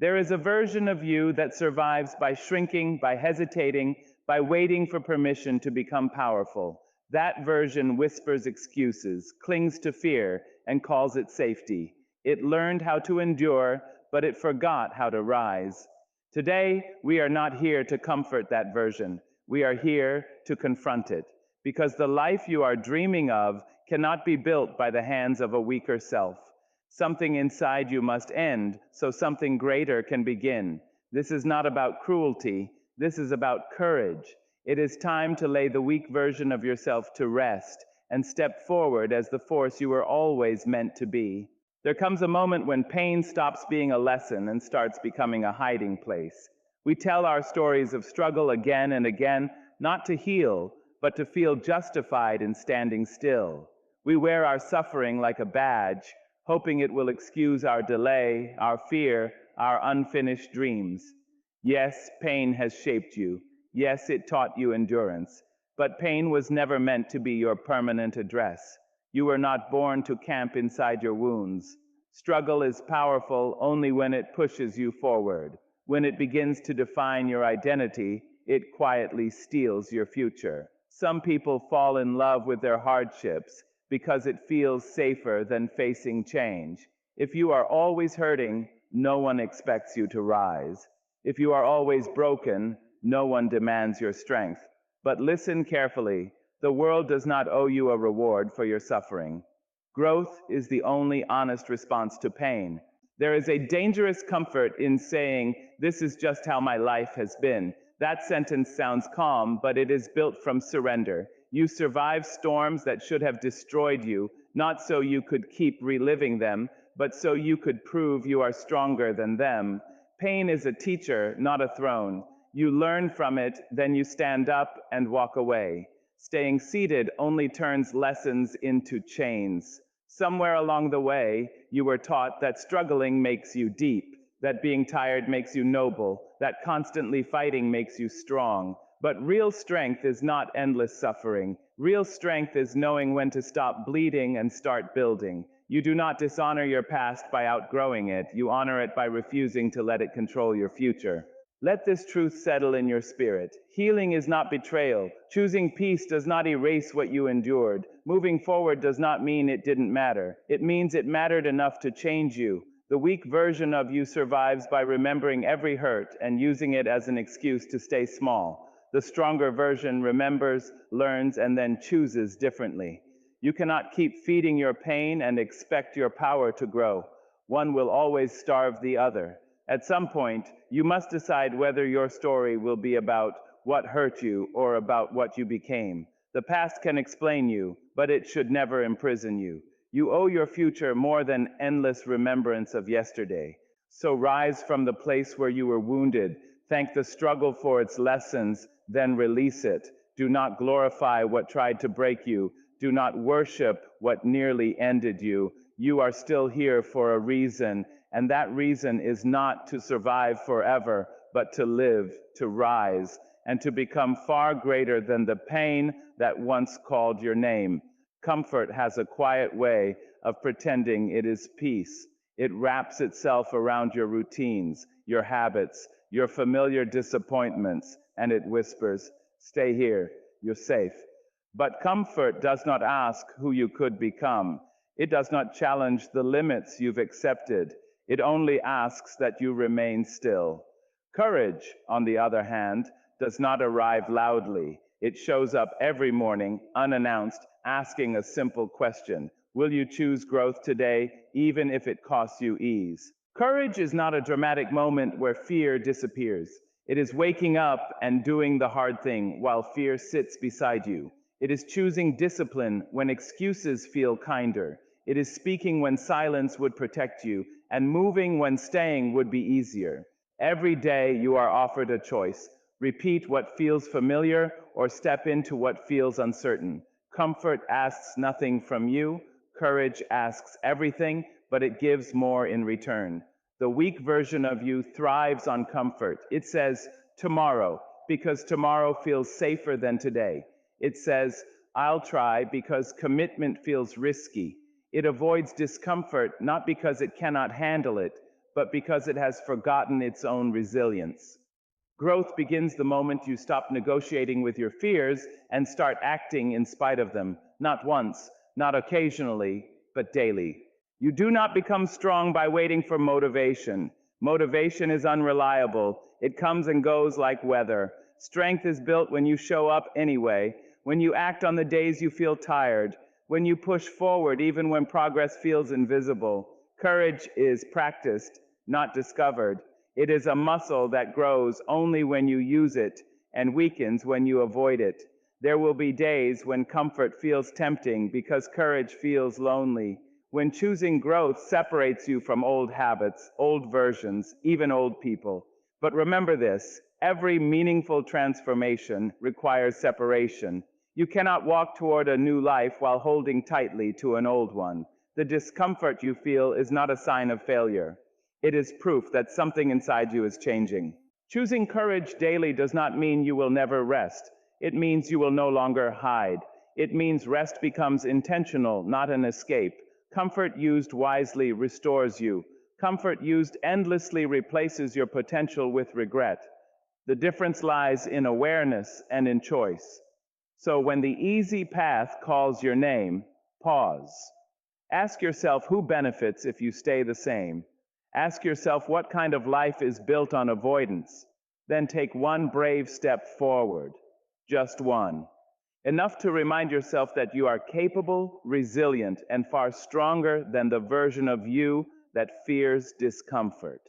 There is a version of you that survives by shrinking, by hesitating, by waiting for permission to become powerful. That version whispers excuses, clings to fear, and calls it safety. It learned how to endure, but it forgot how to rise. Today, we are not here to comfort that version. We are here to confront it, because the life you are dreaming of cannot be built by the hands of a weaker self. Something inside you must end so something greater can begin. This is not about cruelty. This is about courage. It is time to lay the weak version of yourself to rest and step forward as the force you were always meant to be. There comes a moment when pain stops being a lesson and starts becoming a hiding place. We tell our stories of struggle again and again, not to heal, but to feel justified in standing still. We wear our suffering like a badge, hoping it will excuse our delay, our fear, our unfinished dreams. Yes, pain has shaped you. Yes, it taught you endurance. But pain was never meant to be your permanent address. You were not born to camp inside your wounds. Struggle is powerful only when it pushes you forward. When it begins to define your identity, it quietly steals your future. Some people fall in love with their hardships because it feels safer than facing change. If you are always hurting, no one expects you to rise. If you are always broken, no one demands your strength. But listen carefully. The world does not owe you a reward for your suffering. Growth is the only honest response to pain. There is a dangerous comfort in saying, "This is just how my life has been." That sentence sounds calm, but it is built from surrender. You survived storms that should have destroyed you, not so you could keep reliving them, but so you could prove you are stronger than them. Pain is a teacher, not a throne. You learn from it, then you stand up and walk away. Staying seated only turns lessons into chains. Somewhere along the way, you were taught that struggling makes you deep, that being tired makes you noble, that constantly fighting makes you strong. But real strength is not endless suffering. Real strength is knowing when to stop bleeding and start building. You do not dishonor your past by outgrowing it. You honor it by refusing to let it control your future. Let this truth settle in your spirit. Healing is not betrayal. Choosing peace does not erase what you endured. Moving forward does not mean it didn't matter. It means it mattered enough to change you. The weak version of you survives by remembering every hurt and using it as an excuse to stay small. The stronger version remembers, learns, and then chooses differently. You cannot keep feeding your pain and expect your power to grow. One will always starve the other. At some point, you must decide whether your story will be about what hurt you or about what you became. The past can explain you, but it should never imprison you. You owe your future more than endless remembrance of yesterday. So rise from the place where you were wounded. Thank the struggle for its lessons, then release it. Do not glorify what tried to break you. Do not worship what nearly ended you. You are still here for a reason, and that reason is not to survive forever, but to live, to rise, and to become far greater than the pain that once called your name. Comfort has a quiet way of pretending it is peace. It wraps itself around your routines, your habits, your familiar disappointments, and it whispers, "Stay here, you're safe." But comfort does not ask who you could become. It does not challenge the limits you've accepted. It only asks that you remain still. Courage, on the other hand, does not arrive loudly. It shows up every morning, unannounced, asking a simple question. Will you choose growth today, even if it costs you ease? Courage is not a dramatic moment where fear disappears. It is waking up and doing the hard thing while fear sits beside you. It is choosing discipline when excuses feel kinder. It is speaking when silence would protect you, and moving when staying would be easier. Every day you are offered a choice. Repeat what feels familiar or step into what feels uncertain. Comfort asks nothing from you. Courage asks everything, but it gives more in return. The weak version of you thrives on comfort. It says, tomorrow, because tomorrow feels safer than today. It says, I'll try because commitment feels risky. It avoids discomfort not because it cannot handle it, but because it has forgotten its own resilience. Growth begins the moment you stop negotiating with your fears and start acting in spite of them, not once, not occasionally, but daily. You do not become strong by waiting for motivation. Motivation is unreliable. It comes and goes like weather. Strength is built when you show up anyway, when you act on the days you feel tired, when you push forward even when progress feels invisible. Courage is practiced, not discovered. It is a muscle that grows only when you use it and weakens when you avoid it. There will be days when comfort feels tempting because courage feels lonely, when choosing growth separates you from old habits, old versions, even old people. But remember this, every meaningful transformation requires separation. You cannot walk toward a new life while holding tightly to an old one. The discomfort you feel is not a sign of failure. It is proof that something inside you is changing. Choosing courage daily does not mean you will never rest. It means you will no longer hide. It means rest becomes intentional, not an escape. Comfort used wisely restores you. Comfort used endlessly replaces your potential with regret. The difference lies in awareness and in choice. So when the easy path calls your name, pause. Ask yourself who benefits if you stay the same. Ask yourself what kind of life is built on avoidance. Then take one brave step forward. Just one. Enough to remind yourself that you are capable, resilient, and far stronger than the version of you that fears discomfort.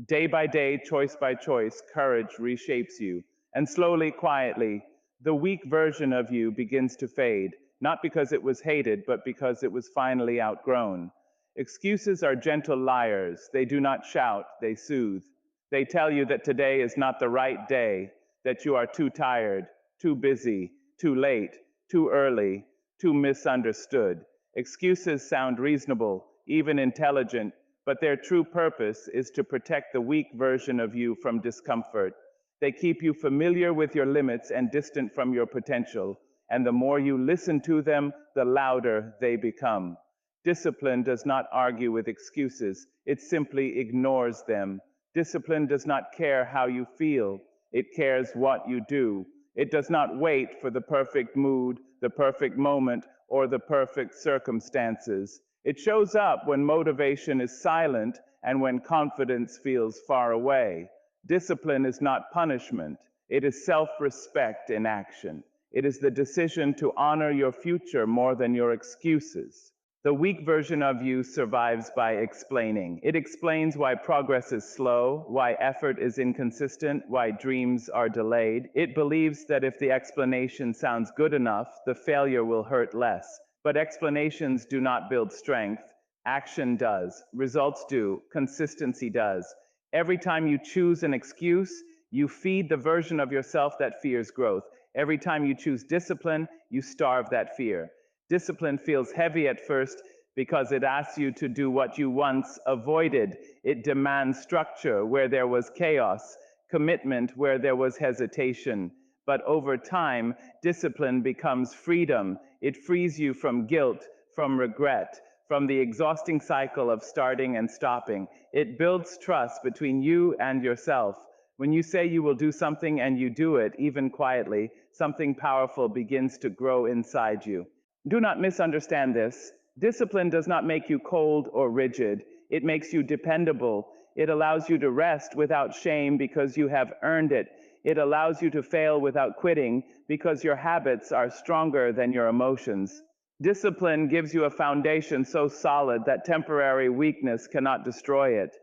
Day by day, choice by choice, courage reshapes you, and slowly, quietly, the weak version of you begins to fade, not because it was hated, but because it was finally outgrown. Excuses are gentle liars. They do not shout, they soothe. They tell you that today is not the right day, that you are too tired, too busy, too late, too early, too misunderstood. Excuses sound reasonable, even intelligent, but their true purpose is to protect the weak version of you from discomfort. They keep you familiar with your limits and distant from your potential, and the more you listen to them, the louder they become. Discipline does not argue with excuses, it simply ignores them. Discipline does not care how you feel, it cares what you do. It does not wait for the perfect mood, the perfect moment, or the perfect circumstances. It shows up when motivation is silent and when confidence feels far away. Discipline is not punishment, it is self-respect in action. It is the decision to honor your future more than your excuses. The weak version of you survives by explaining. It explains why progress is slow, why effort is inconsistent, why dreams are delayed. It believes that if the explanation sounds good enough, the failure will hurt less. But explanations do not build strength. Action does. Results do. Consistency does. Every time you choose an excuse, you feed the version of yourself that fears growth. Every time you choose discipline, you starve that fear. Discipline feels heavy at first because it asks you to do what you once avoided. It demands structure where there was chaos, commitment where there was hesitation. But over time, discipline becomes freedom. It frees you from guilt, from regret, from the exhausting cycle of starting and stopping. It builds trust between you and yourself. When you say you will do something and you do it, even quietly, something powerful begins to grow inside you. Do not misunderstand this. Discipline does not make you cold or rigid. It makes you dependable. It allows you to rest without shame because you have earned it. It allows you to fail without quitting because your habits are stronger than your emotions. Discipline gives you a foundation so solid that temporary weakness cannot destroy it.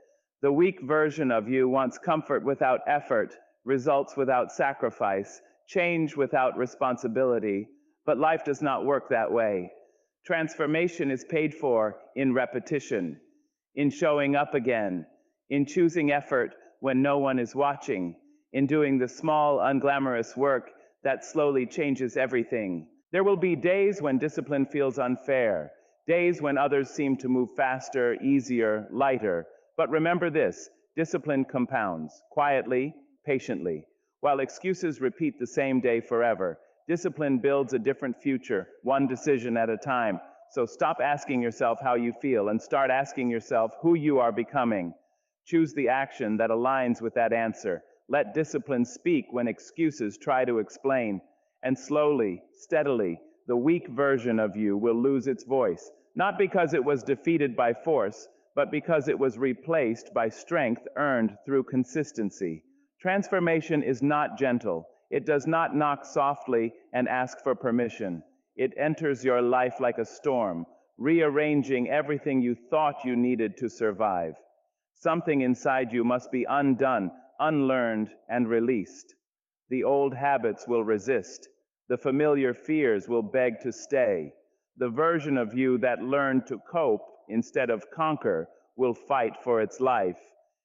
The weak version of you wants comfort without effort, results without sacrifice, change without responsibility. But life does not work that way. Transformation is paid for in repetition, in showing up again, in choosing effort when no one is watching, in doing the small, unglamorous work that slowly changes everything. There will be days when discipline feels unfair, days when others seem to move faster, easier, lighter. But remember this, discipline compounds, quietly, patiently. While excuses repeat the same day forever, discipline builds a different future, one decision at a time. So stop asking yourself how you feel and start asking yourself who you are becoming. Choose the action that aligns with that answer. Let discipline speak when excuses try to explain. And slowly, steadily, the weak version of you will lose its voice, not because it was defeated by force, but because it was replaced by strength earned through consistency. Transformation is not gentle. It does not knock softly and ask for permission. It enters your life like a storm, rearranging everything you thought you needed to survive. Something inside you must be undone, unlearned, and released. The old habits will resist. The familiar fears will beg to stay. The version of you that learned to cope instead of conquer will fight for its life.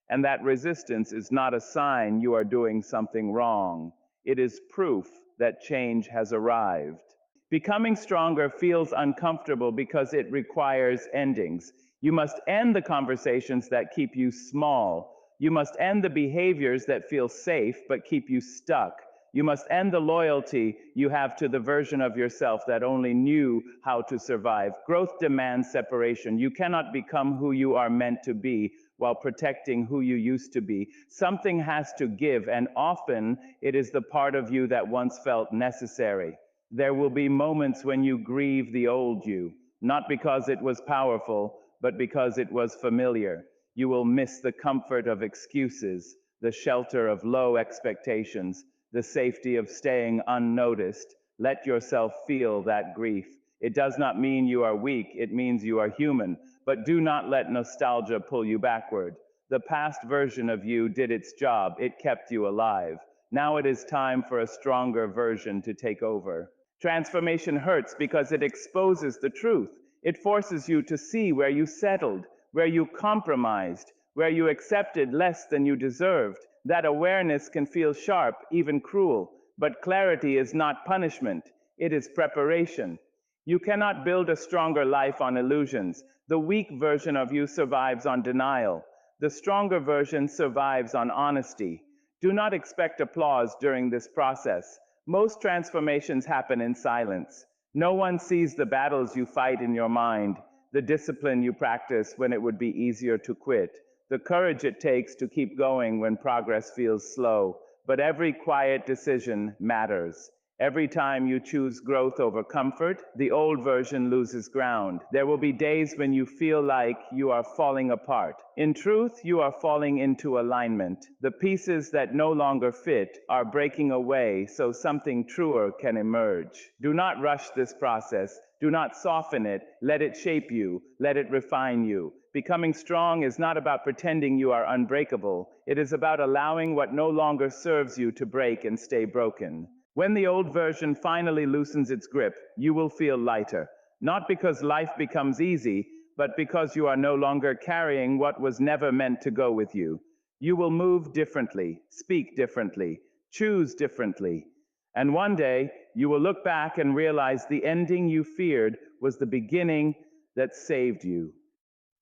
And that resistance is not a sign you are doing something wrong. It is proof that change has arrived. Becoming stronger feels uncomfortable because it requires endings. You must end the conversations that keep you small. You must end the behaviors that feel safe but keep you stuck. You must end the loyalty you have to the version of yourself that only knew how to survive. Growth demands separation. You cannot become who you are meant to be while protecting who you used to be. Something has to give, and often it is the part of you that once felt necessary. There will be moments when you grieve the old you, not because it was powerful, but because it was familiar. You will miss the comfort of excuses, the shelter of low expectations, the safety of staying unnoticed. Let yourself feel that grief. It does not mean you are weak, it means you are human. But do not let nostalgia pull you backward. The past version of you did its job, it kept you alive. Now it is time for a stronger version to take over. Transformation hurts because it exposes the truth. It forces you to see where you settled, where you compromised, where you accepted less than you deserved. That awareness can feel sharp, even cruel, but clarity is not punishment, it is preparation. You cannot build a stronger life on illusions. The weak version of you survives on denial. The stronger version survives on honesty. Do not expect applause during this process. Most transformations happen in silence. No one sees the battles you fight in your mind, the discipline you practice when it would be easier to quit, the courage it takes to keep going when progress feels slow. But every quiet decision matters. Every time you choose growth over comfort, the old version loses ground. There will be days when you feel like you are falling apart. In truth, you are falling into alignment. The pieces that no longer fit are breaking away so something truer can emerge. Do not rush this process. Do not soften it. Let it shape you. Let it refine you. Becoming strong is not about pretending you are unbreakable. It is about allowing what no longer serves you to break and stay broken. When the old version finally loosens its grip, you will feel lighter, not because life becomes easy, but because you are no longer carrying what was never meant to go with you. You will move differently, speak differently, choose differently. And one day, you will look back and realize the ending you feared was the beginning that saved you.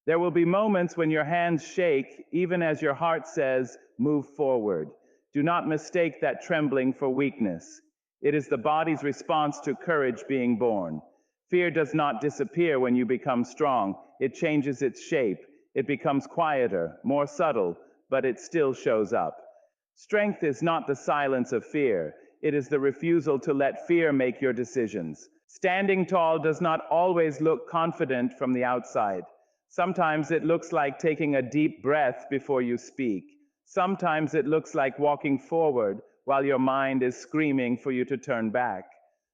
There will be moments when your hands shake, even as your heart says, move forward. Do not mistake that trembling for weakness. It is the body's response to courage being born. Fear does not disappear when you become strong. It changes its shape. It becomes quieter, more subtle, but it still shows up. Strength is not the silence of fear. It is the refusal to let fear make your decisions. Standing tall does not always look confident from the outside. Sometimes it looks like taking a deep breath before you speak. Sometimes it looks like walking forward while your mind is screaming for you to turn back.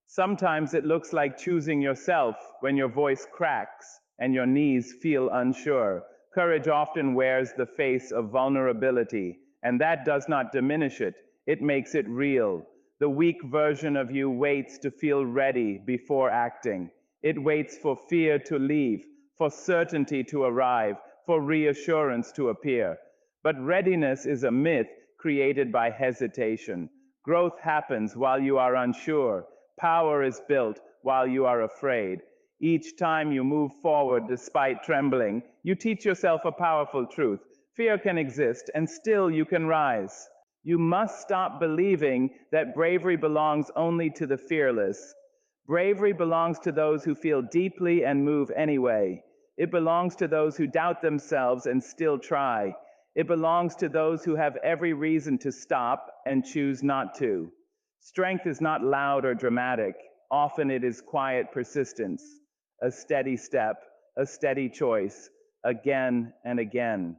Sometimes it looks like choosing yourself when your voice cracks and your knees feel unsure. Courage often wears the face of vulnerability, and that does not diminish it. It makes it real. The weak version of you waits to feel ready before acting. It waits for fear to leave, for certainty to arrive, for reassurance to appear. But readiness is a myth created by hesitation. Growth happens while you are unsure. Power is built while you are afraid. Each time you move forward despite trembling, you teach yourself a powerful truth. Fear can exist, and still you can rise. You must stop believing that bravery belongs only to the fearless. Bravery belongs to those who feel deeply and move anyway. It belongs to those who doubt themselves and still try. It belongs to those who have every reason to stop and choose not to. Strength is not loud or dramatic. Often it is quiet persistence, a steady step, a steady choice, again and again.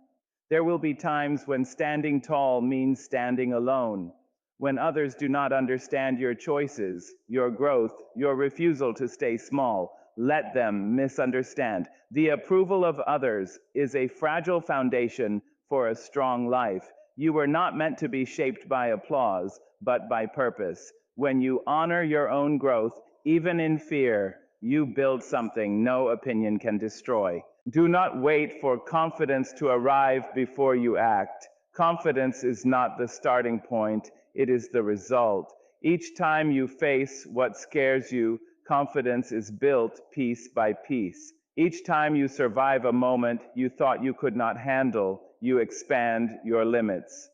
There will be times when standing tall means standing alone, when others do not understand your choices, your growth, your refusal to stay small. Let them misunderstand. The approval of others is a fragile foundation for a strong life. You were not meant to be shaped by applause, but by purpose. When you honor your own growth, even in fear, you build something no opinion can destroy. Do not wait for confidence to arrive before you act. Confidence is not the starting point, it is the result. Each time you face what scares you, confidence is built piece by piece. Each time you survive a moment you thought you could not handle, you expand your limits.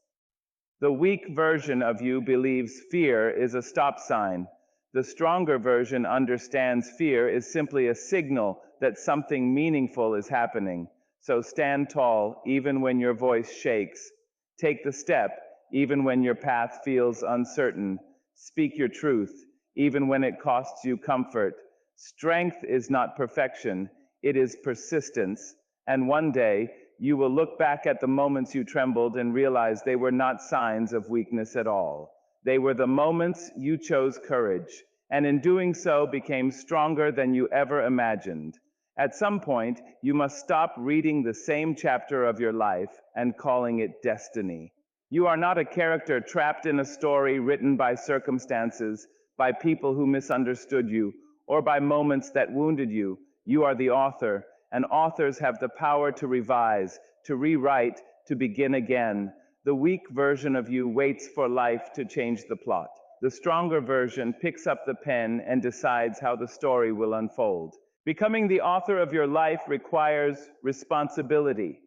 The weak version of you believes fear is a stop sign. The stronger version understands fear is simply a signal that something meaningful is happening. So stand tall even when your voice shakes. Take the step even when your path feels uncertain. Speak your truth even when it costs you comfort. Strength is not perfection, it is persistence. And one day, you will look back at the moments you trembled and realize they were not signs of weakness at all. They were the moments you chose courage, and in doing so became stronger than you ever imagined. At some point, you must stop reading the same chapter of your life and calling it destiny. You are not a character trapped in a story written by circumstances, by people who misunderstood you, or by moments that wounded you. You are the author, and authors have the power to revise, to rewrite, to begin again. The weak version of you waits for life to change the plot. The stronger version picks up the pen and decides how the story will unfold. Becoming the author of your life requires responsibility.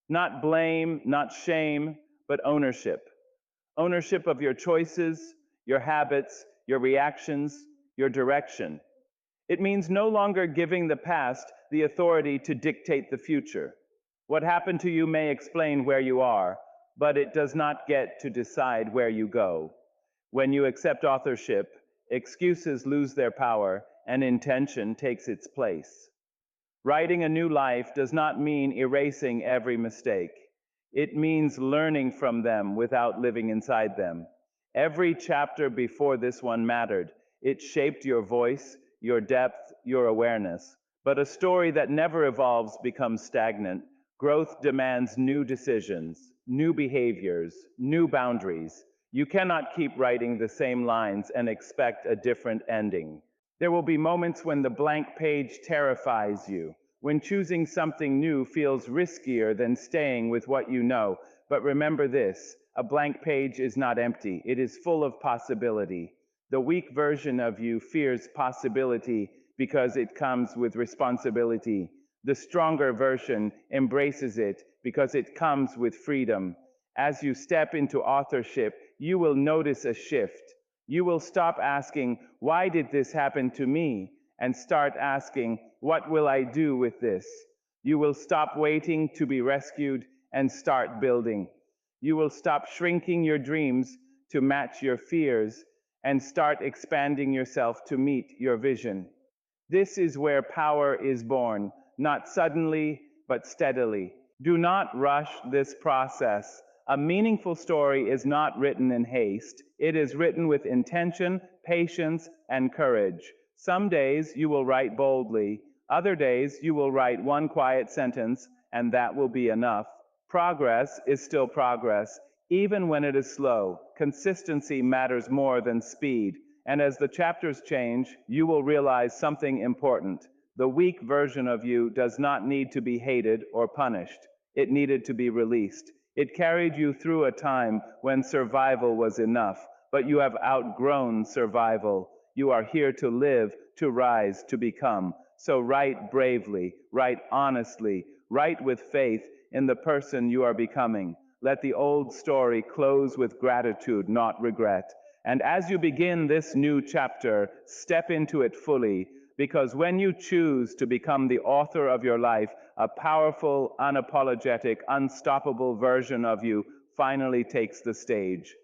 Not blame, not shame, but ownership. Ownership of your choices, your habits, your reactions, your direction. It means no longer giving the past the authority to dictate the future. What happened to you may explain where you are, but it does not get to decide where you go. When you accept authorship, excuses lose their power and intention takes its place. Writing a new life does not mean erasing every mistake. It means learning from them without living inside them. Every chapter before this one mattered. It shaped your voice, your depth, your awareness. But a story that never evolves becomes stagnant. Growth demands new decisions, new behaviors, new boundaries. You cannot keep writing the same lines and expect a different ending. There will be moments when the blank page terrifies you, when choosing something new feels riskier than staying with what you know. But remember this, a blank page is not empty, it is full of possibility. The weak version of you fears possibility because it comes with responsibility. The stronger version embraces it because it comes with freedom. As you step into authorship, you will notice a shift. You will stop asking, "Why did this happen to me?" and start asking, "What will I do with this?" You will stop waiting to be rescued and start building. You will stop shrinking your dreams to match your fears and start expanding yourself to meet your vision. This is where power is born, not suddenly, but steadily. Do not rush this process. A meaningful story is not written in haste. It is written with intention, patience, and courage. Some days you will write boldly. Other days you will write one quiet sentence, and that will be enough. Progress is still progress, even when it is slow. Consistency matters more than speed. And as the chapters change, you will realize something important. The weak version of you does not need to be hated or punished. It needed to be released. It carried you through a time when survival was enough, but you have outgrown survival. You are here to live, to rise, to become. So write bravely, write honestly, write with faith in the person you are becoming. Let the old story close with gratitude, not regret. And as you begin this new chapter, step into it fully. Because when you choose to become the author of your life, a powerful, unapologetic, unstoppable version of you finally takes the stage.